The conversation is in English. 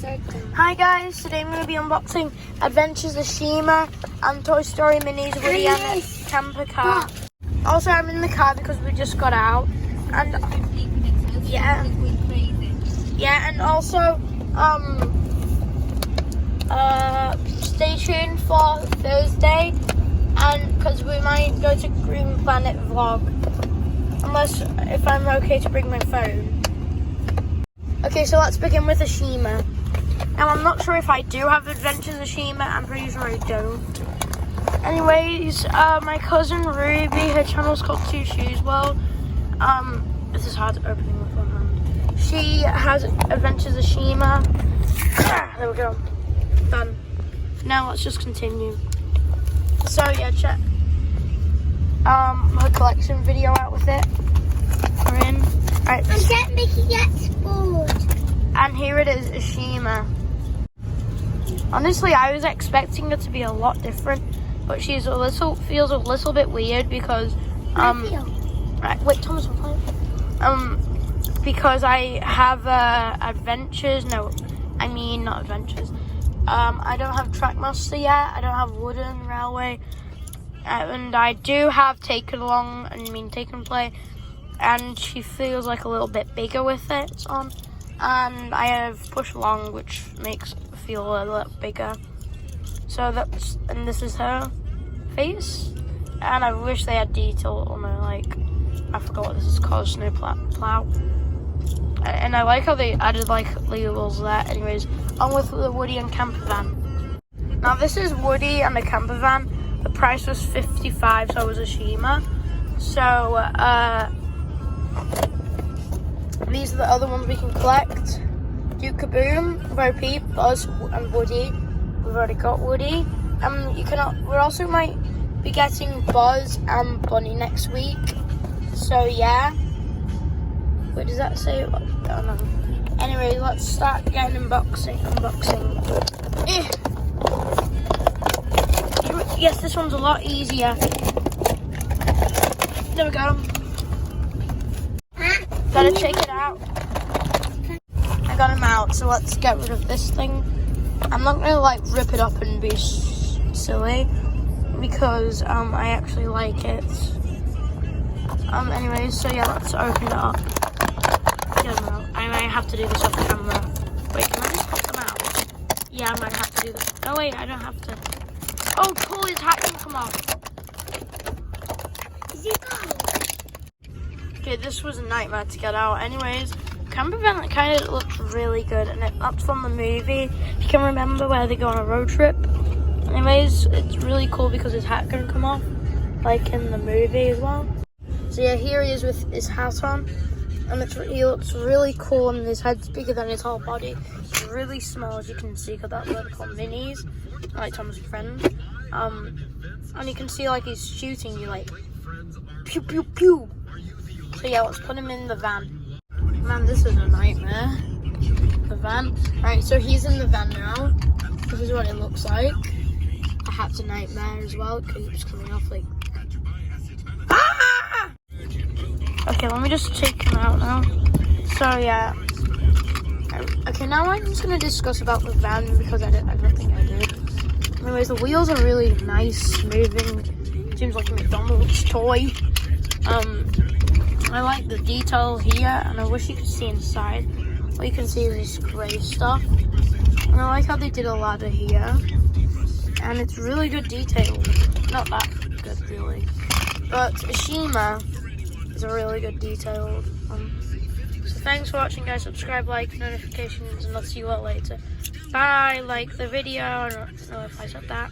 Hi guys, today I'm going to be unboxing Adventures Ashima and Toy Story Minis Woody and camper car. Also, I'm in the car because we just got out, and and also stay tuned for Thursday, and because we might go to Green Planet vlog, unless if I'm okay to bring my phone. Okay, so let's begin with Ashima. Now, I'm not sure if I do have Adventures Ashima. I'm pretty sure I don't. Anyways, my cousin Ruby, her channel's called Two Shoes World. This is hard opening with one hand. She has Adventures Ashima. There we go. Done. Now let's just continue. So yeah, check her collection video out with it. We're in. Right. And get Mickey gets bored. And here it is, Ashima. Honestly, I was expecting it to be a lot different, but feels a little bit weird because right, wait, Thomas, because I have adventures. No, I mean not adventures. I don't have Trackmaster yet. I don't have Wooden Railway, and I do have Taken Play. And she feels like a little bit bigger with it on. And I have Push Along, which makes it feel a little bigger. So and this is her face. And I wish they had detail on her, like, I forgot what this is called, snow plow. And I like how they added, like, labels there. Anyways, on with the Woody and camper van. Now this is Woody and the camper van. The price was $55, so it was Ashima. So, these are the other ones we can collect. Duke Kaboom, Bo Peep, Buzz, and Woody. We've already got Woody. We also might be getting Buzz and Bunny next week. So yeah. Wait, does that say? I don't know. Anyway, let's start getting unboxing. Yes, this one's a lot easier. There we go. Gotta check it out. I got him out, so let's get rid of this thing. I'm not gonna like rip it up and be silly because I actually like it. Anyways, so yeah, let's open it up. Get them out. I might have to do this off camera. Wait, can I just put them out? Yeah, I might have to do this. Oh wait, I don't have to. Oh cool, his hat can come off. Is it gone? Okay, this was a nightmare to get out. Anyways, camper van kind of looks really good, and that's from the movie. If you can remember where they go on a road trip. Anyways, it's really cool because his hat can come off, like in the movie as well. So yeah, here he is with his hat on, and he looks really cool, and his head's bigger than his whole body. It's really small, as you can see, because that's what they're called minis, like Tom's friend. And you can see like he's shooting you, like pew pew pew. So yeah, let's put him in the van. Man, this is a nightmare. The van. Alright, so he's in the van now. This is what it looks like. The hat's a nightmare as well. It keeps coming off like... Ah! Okay, let me just take him out now. So yeah. Okay, now I'm just going to discuss about the van because I don't think I did. Anyways, the wheels are really nice, moving. Seems like a McDonald's toy. I like the detail here, and I wish you could see inside. All you can see is this grey stuff. And I like how they did a ladder here. And it's really good detail. Not that good, really. But Ashima is a really good detailed one. So thanks for watching, guys. Subscribe, like, notifications, and I'll see you all later. Bye. Like the video. I don't know if I said that.